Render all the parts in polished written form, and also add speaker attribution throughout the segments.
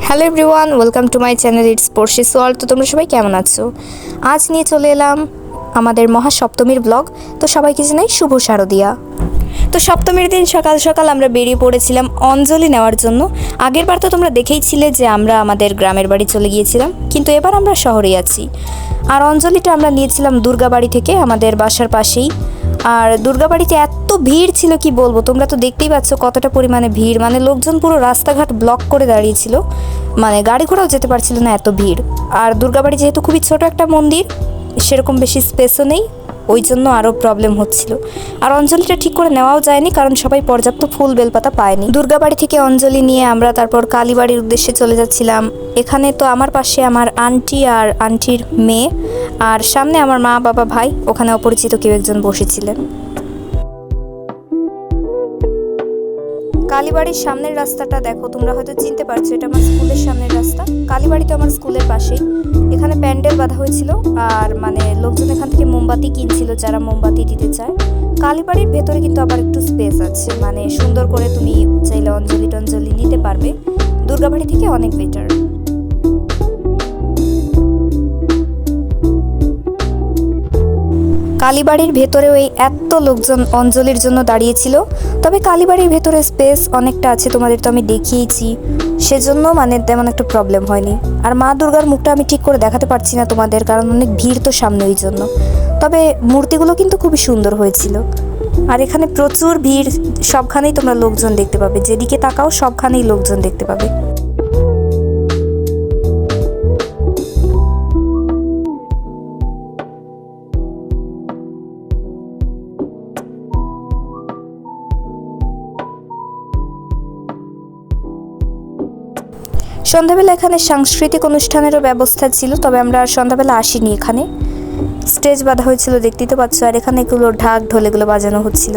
Speaker 1: Hello everyone, welcome to my channel it's Porshi's World. তো তোমরা সবাই কেমন আছো? আজ নিয়ে চলে এলাম আমাদের মহাসপ্তমীর ব্লগ। তো সবাইকে জানাই শুভ শারদিয়া। তো সপ্তমীর দিন সকাল সকাল আমরা বেরিয়ে পড়েছিলাম অঞ্জলি নেওয়ার জন্য। আগের বার তো তোমরা দেখেইছিলে যে আমরা আমাদের গ্রামের বাড়ি চলে গিয়েছিলাম, কিন্তু এবার আমরা শহরে আছি। আর অঞ্জলিটা আমরা নিয়েছিলাম দুর্গাবাড়ি থেকে, আমাদের বাসার পাশেই। আর দুর্গাবাড়িতে এত ভিড় ছিল কি বলবো, তোমরা তো দেখতেই পাচ্ছ কতটা পরিমাণে ভিড়, মানে লোকজন পুরো রাস্তাঘাট ব্লক করে দাঁড়িয়েছিল, মানে গাড়ি ঘোড়াও যেতে পারছিল না, এত ভিড়। আর দুর্গাবাড়ি যেহেতু খুবই ছোট একটা মন্দির, সেরকম বেশি স্পেসও নেই, ওই জন্য আরও প্রবলেম হচ্ছিল। আর অঞ্জলিটা ঠিক করে নেওয়াও যায়নি, কারণ সবাই পর্যাপ্ত ফুল বেলপাতা পায়নি। দুর্গাবাড়ি থেকে অঞ্জলি নিয়ে আমরা তারপর কালীবাড়ির উদ্দেশ্যে চলে যাচ্ছিলাম। এখানে তো আমার পাশে আমার আন্টি আর আন্টির মেয়ে, আর সামনে আমার মা বাবা ভাই, ওখানে অপরিচিত কেউ একজন বসেছিলেন। কালীবাড়ির সামনের রাস্তাটা দেখো, তোমরা হয়তো চিনতে পারছো, এটা আমার স্কুলের সামনের রাস্তা। কালীবাড়ি তো আমার স্কুলের পাশেই। এখানে প্যান্ডেল বাঁধা হয়েছিল, আর মানে লোকজন এখান থেকে মোমবাতি কিনছিল যারা মোমবাতি দিতে চায়। কালীবাড়ির ভেতরে কিন্তু আবার একটু স্পেস আছে, মানে সুন্দর করে তুমি চাইলে অঞ্জলি টঞ্জলি নিতে পারবে। দুর্গাবাড়ি থেকে অনেক বেটার। কালীবাড়ির ভেতরে ওই এত লোকজন অঞ্জলির জন্য দাঁড়িয়েছিল। তবে কালীবাড়ির ভেতরে স্পেস অনেকটা আছে, তোমাদের তো আমি দেখিয়েছি, সেজন্য মানে তেমন একটা প্রবলেম হয়নি। আর মা দুর্গার মুখটা আমি ঠিক করে দেখাতে পারছি না তোমাদের, কারণ অনেক ভিড় তো সামনে, ওই জন্য। তবে মূর্তিগুলো কিন্তু খুবই সুন্দর হয়েছিল। আর এখানে প্রচুর ভিড়, সবখানেই তোমরা লোকজন দেখতে পাবে, যেদিকে তাকাও সবখানেই লোকজন দেখতে পাবে। সন্ধ্যাবেলা এখানে সাংস্কৃতিক অনুষ্ঠানেরও ব্যবস্থা ছিল, তবে আমরা আর সন্ধ্যাবেলা আসিনি। এখানে স্টেজ বাঁধা হয়েছিল, দেখতেই তো পাচ্ছ, আর এখানে এগুলো ঢাক ঢোল এগুলো বাজানো হচ্ছিল।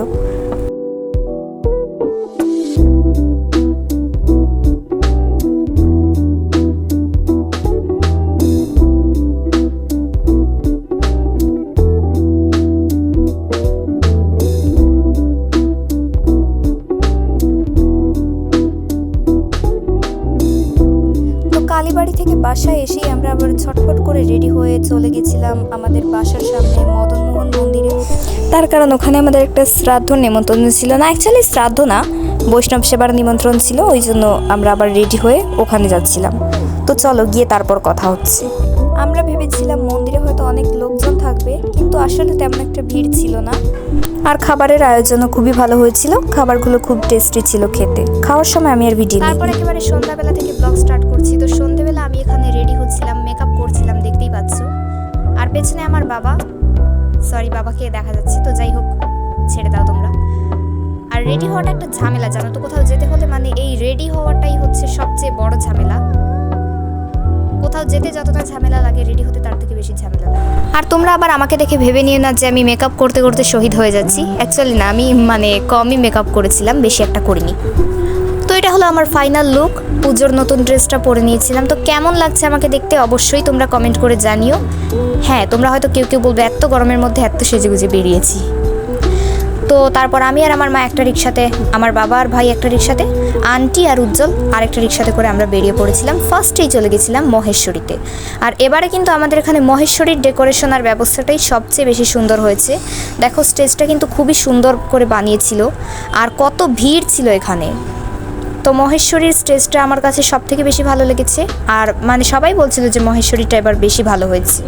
Speaker 1: কালীবাড়ি থেকে বাসায় এসেই আমরা আবার ছটফট করে রেডি হয়ে চলে গেছিলাম আমাদের বাসার সামনে মদনমোহন মন্দিরে। তার কারণ ওখানে আমাদের একটা শ্রাদ্ধ নিমন্ত্রণ ছিল, না অ্যাকচুয়ালি শ্রাদ্ধ না, বৈষ্ণব সেবার নিমন্ত্রণ ছিল, ওই জন্য আমরা আবার রেডি হয়ে ওখানে যাচ্ছিলাম। তো চলো গিয়ে তারপর কথা হচ্ছে। আমরা ভেবেছিলাম মন্দিরে হয়তো অনেক লোকজন থাকবে, কিন্তু আসলে তেমন একটা ভিড় ছিল না। আর খাবারের আয়োজনও খুবই ভালো হয়েছিল, খাবারগুলো খুব টেস্টি ছিল খেতে। খাওয়ার সময় আমি আর ভিডিও তারপর একেবারে সন্ধ্যাবেলা থেকে ব্লগ স্টার্ট করছি। তো সন্ধ্যাবেলা আমি এখানে রেডি হচ্ছিলাম, মেকআপ করছিলাম, দেখতেই পাচ্ছ। আর পেছনে আমার বাবা, সরি বাবাকে দেখা যাচ্ছে, তো যাই হোক ছেড়ে দাও তোমরা। আর রেডি হওয়াটা একটা ঝামেলা, জানো তো, কোথাও যেতে হলে মানে এই রেডি হওয়াটাই হচ্ছে সবচেয়ে বড় ঝামেলা। কোথাও যেতে যতটা ঝামেলা লাগে, রেডি হতে তার থেকে বেশি ঝামেলা লাগে। আর তোমরা আবার আমাকে দেখে ভেবে নিও না যে আমি মেকআপ করতে করতে শহীদ হয়ে যাচ্ছি, অ্যাকচুয়ালি না, আমি মানে কমই মেকআপ করেছিলাম, বেশি একটা করিনি। তো এটা হলো আমার ফাইনাল লুক। পুজোর নতুন ড্রেসটা পরে নিয়েছিলাম। তো কেমন লাগছে আমাকে দেখতে অবশ্যই তোমরা কমেন্ট করে জানিও। হ্যাঁ, তোমরা হয়তো কেউ কেউ বলবে এত গরমের মধ্যে এত সেজেগুজে বেরিয়েছি। তো তারপর আমি আর আমার মা একটা রিক্সাতে, আমার বাবা আর ভাই একটা রিক্সাতে, আন্টি আর উজ্জ্বল আরেকটা রিক্সাতে করে আমরা বেরিয়ে পড়েছিলাম। ফার্স্টেই চলে গেছিলাম মহেশ্বরীতে। আর এবারে কিন্তু আমাদের এখানে মহেশ্বরীর ডেকোরেশন আর ব্যবস্থাটাই সবচেয়ে বেশি সুন্দর হয়েছে। দেখো স্টেজটা কিন্তু খুবই সুন্দর করে বানিয়েছিল, আর কত ভিড় ছিল এখানে। তো মহেশ্বরীর স্টেজটা আমার কাছে সব থেকে বেশি ভালো লেগেছে, আর মানে সবাই বলছিল যে মহেশ্বরীটা এবার বেশি ভালো হয়েছে।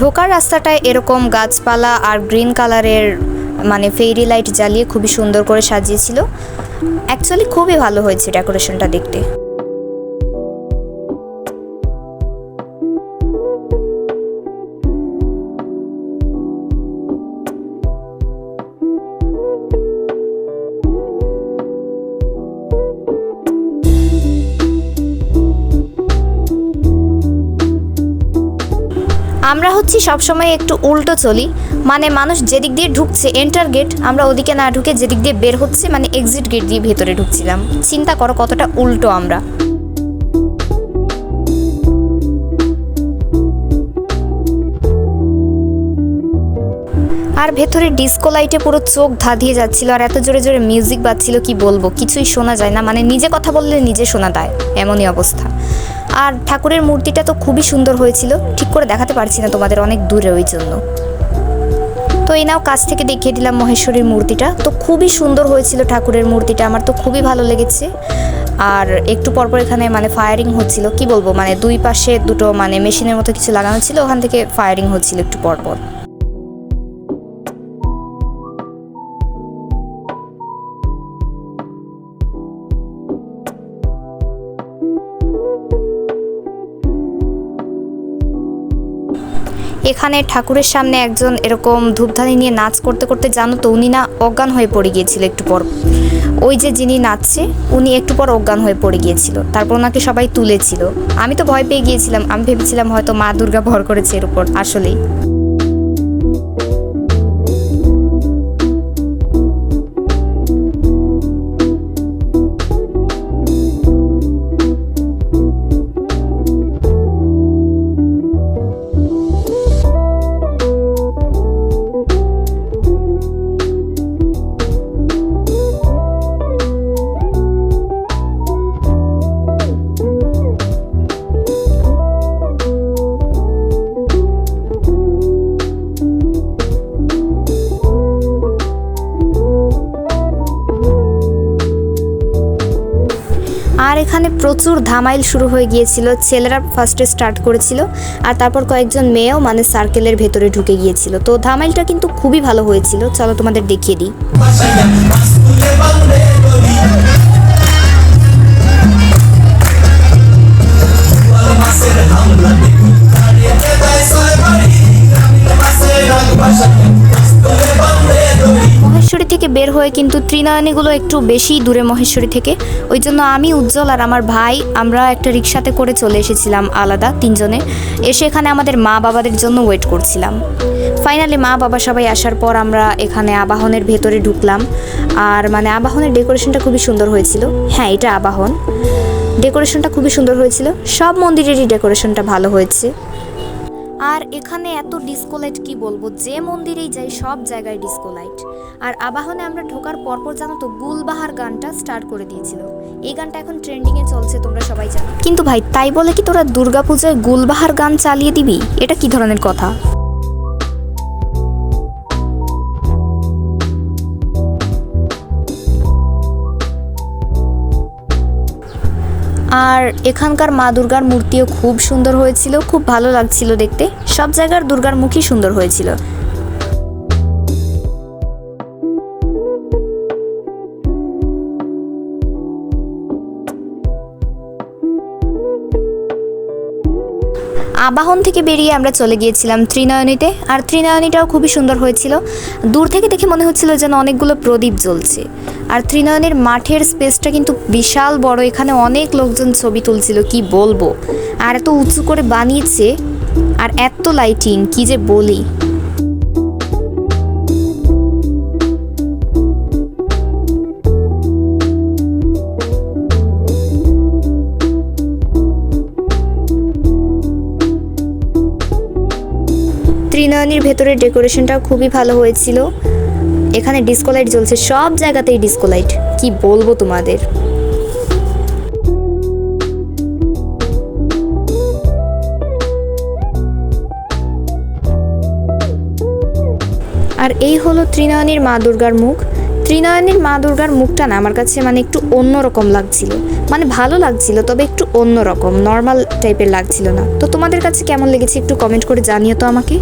Speaker 1: ঢোকার রাস্তাটায় এরকম গাছপালা আর গ্রিন কালারের মানে ফেরি লাইট জ্বালিয়ে খুবই সুন্দর করে সাজিয়েছিল। অ্যাকচুয়ালি খুবই ভালো হয়েছে ডেকোরেশনটা দেখতে। আমরা হচ্ছি সবসময় একটু উল্টো চলি, মানে মানুষ যেদিক দিয়ে ঢুকছে এন্টার গেট, আমরা ওদিকে না ঢুকে যেদিক দিয়ে বের হচ্ছে মানে এক্সিট গেট দিয়ে ভেতরে ঢুকছিলাম। চিন্তা করো কতটা উল্টো আমরা। আর ভেতরে ডিস্কো লাইটে পুরো চোখ ধাঁধিয়ে যাচ্ছিল, আর এত জোরে জোরে মিউজিক বাজছিল কি বলবো, কিছুই শোনা যায় না, মানে নিজে কথা বললে নিজে শোনা দেয় এমনই অবস্থা। আর ঠাকুরের মূর্তিটা তো খুবই সুন্দর হয়েছিল, ঠিক করে দেখাতে পারছি না তোমাদের, অনেক দূরে ওই জন্য। তো এই নাও কাছ থেকে দেখিয়ে দিলাম মহেশ্বরীর মূর্তিটা, তো খুবই সুন্দর হয়েছিল ঠাকুরের মূর্তিটা, আমার তো খুবই ভালো লেগেছে। আর একটু পরপর এখানে মানে ফায়ারিং হচ্ছিল, কি বলবো, মানে দুই পাশে দুটো মানে মেশিনের মতো কিছু লাগানো ছিল, ওখান থেকে ফায়ারিং হচ্ছিল একটু পরপর। এখানে ঠাকুরের সামনে একজন এরকম ধূপধানি নিয়ে নাচ করতে করতে, জানো তো উনি না অজ্ঞান হয়ে পড়ে গিয়েছিল একটু পর। ওই যে যিনি নাচছে উনি একটু পর অজ্ঞান হয়ে পড়ে গিয়েছিল, তারপর ওনাকে সবাই তুলেছিল। আমি তো ভয় পেয়ে গিয়েছিলাম, আমি ভেবেছিলাম হয়তো মা দুর্গা ভর করেছে এর উপর, আসলেই। আর এখানে প্রচুর ধামাইল শুরু হয়ে গিয়েছিল, ছেলেরা ফার্স্টে স্টার্ট করেছিল আর তারপর কয়েকজন মেয়েও মানে সার্কেলের ভেতরে ঢুকে গিয়েছিল। তো ধামাইলটা কিন্তু খুবই ভালো হয়েছিল, চলো তোমাদের দেখিয়ে দিই। মহেশ্বরী থেকে বের হয়ে কিন্তু ত্রিনয়নীগুলো একটু বেশি দূরে মহেশ্বরী থেকে, ওই জন্য আমি, উজ্জ্বল আর আমার ভাই আমরা একটা রিক্সাতে করে চলে এসেছিলাম আলাদা তিনজনে। এসে এখানে আমাদের মা বাবাদের জন্য ওয়েট করছিলাম। ফাইনালি মা বাবা সবাই আসার পর আমরা এখানে আবাহনের ভেতরে ঢুকলাম। আর মানে আবাহনের ডেকোরেশনটা খুবই সুন্দর হয়েছিল। হ্যাঁ, এটা আবাহন, ডেকোরেশনটা খুবই সুন্দর হয়েছিল, সব মন্দিরেরই ডেকোরেশনটা ভালো হয়েছে। আর এখানে এত ডিস্কো লাইট কি বলবো, যে মন্দিরেই যাই সব জায়গায় ডিস্কো লাইট। আর আবাহনে আমরা ঢোকার পরপর জানো তো গুলবাহার গানটা স্টার্ট করে দিয়েছিল, এই গানটা এখন ট্রেন্ডিংয়ে চলছে, তোমরা সবাই জানো। কিন্তু ভাই তাই বলে কি তোরা দুর্গাপূজায় গুলবাহার গান চালিয়ে দিবি? এটা কি ধরনের কথা? আর এখানকার মা দুর্গার মূর্তিও খুব সুন্দর হয়েছিল, খুব ভালো লাগছিল দেখতে, সব জায়গার দুর্গার মুখই সুন্দর হয়েছিল। আবাহন থেকে বেরিয়ে আমরা চলে গিয়েছিলাম ত্রিনয়নীতে, আর ত্রিনয়নীটাও খুবই সুন্দর হয়েছিল। দূর থেকে দেখে মনে হচ্ছিল যেন অনেকগুলো প্রদীপ জ্বলছে। আর ত্রিনয়নীর মাঠের স্পেসটা কিন্তু বিশাল বড়, এখানে অনেক লোকজন ছবি তুলছিল, কি বলবো। আর এত উঁচু করে বানিয়েছে আর এত লাইটিং, কি যে বলি। ত্রিনয়নীর ভেতরের ডেকোরেশনটাও খুবই ভালো হয়েছিল, এখানে ডিস্কো লাইট জ্বলছে, সব জায়গাতেই ডিস্কো লাইট, কি বলবো তোমাদের। আর এই হলো ত্রিনয়নীর মা দুর্গার মুখ। ত্রিনয়নীর মা দুর্গার মুখটা না আমার কাছে মানে একটু অন্যরকম লাগছিল, মানে ভালো লাগছিল তবে একটু অন্যরকম, নর্মাল টাইপের লাগছিল না। তো তোমাদের কাছে কেমন লেগেছে একটু কমেন্ট করে জানিও তো আমাকে।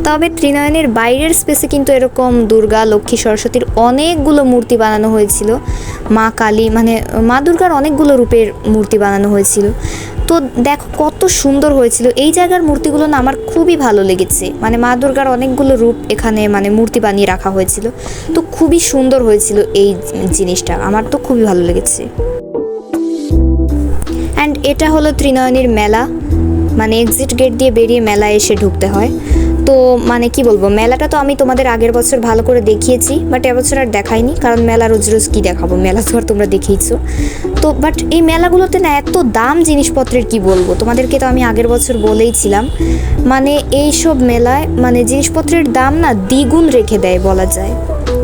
Speaker 1: তবে ত্রিনয়নের বাইরের স্পেসে কিন্তু এরকম দুর্গা, লক্ষ্মী, সরস্বতীর অনেকগুলো মূর্তি বানানো হয়েছিল, মা কালী, মানে মা দুর্গার অনেকগুলো রূপের মূর্তি বানানো হয়েছিল। তো দেখো কত সুন্দর হয়েছিল, এই জায়গার মূর্তিগুলো না আমার খুবই ভালো লেগেছে, মানে মা দুর্গার অনেকগুলো রূপ এখানে মানে মূর্তি বানিয়ে রাখা হয়েছিল, তো খুবই সুন্দর হয়েছিল এই জিনিসটা, আমার তো খুবই ভালো লেগেছে। অ্যান্ড এটা হলো ত্রিনয়নীর মেলা, মানে এক্সিট গেট দিয়ে বেরিয়ে মেলায় এসে ঢুকতে হয়। তো মানে কি বলবো, মেলাটা তো আমি তোমাদের আগের বছর ভালো করে দেখিয়েছি, বাট এবছর আর দেখাইনি, কারণ মেলা রোজ রোজ কী দেখাবো, মেলা তো আর তোমরা দেখেইছো। তো বাট এই মেলাগুলোতে না এত দাম জিনিসপত্রের কি বলবো তোমাদেরকে, তো আমি আগের বছর বলেইছিলাম, মানে এইসব মেলায় মানে জিনিসপত্রের দাম না দ্বিগুণ রেখে দেয় বলা যায়।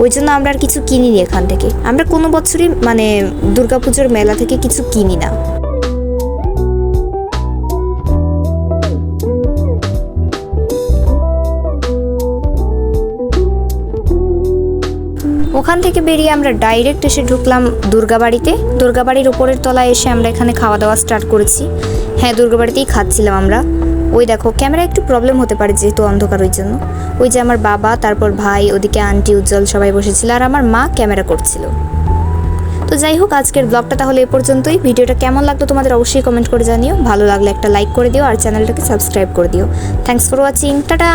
Speaker 1: ওই জন্য আমরা আর কিছু কিনিনি এখান থেকে, আমরা কোনো বছরই মানে দুর্গাপুজোর মেলা থেকে কিছু কিনি না। ওখান থেকে বেরিয়ে আমরা ডাইরেক্ট এসে ঢুকলাম দুর্গাবাড়িতে। দুর্গাবাড়ির ওপরের তলায় এসে আমরা এখানে খাওয়া দাওয়া স্টার্ট করেছি। হ্যাঁ, দুর্গাবাড়িতেই খাচ্ছিলাম আমরা। ওই দেখো, ক্যামেরা একটু প্রবলেম হতে পারে যেহেতু অন্ধকার, ওই জন্য। ওই যে আমার বাবা, তারপর ভাই, ওদিকে আন্টি, উজ্জ্বল সবাই বসেছিল, আর আমার মা ক্যামেরা করছিল। তো যাই হোক, আজকের ব্লগটা তাহলে এ পর্যন্তই। ভিডিওটা কেমন লাগলো তোমাদের অবশ্যই কমেন্ট করে জানিও। ভালো লাগলে একটা লাইক করে দিও আর চ্যানেলটাকে সাবস্ক্রাইব করে দিও। Thanks for watching, tata.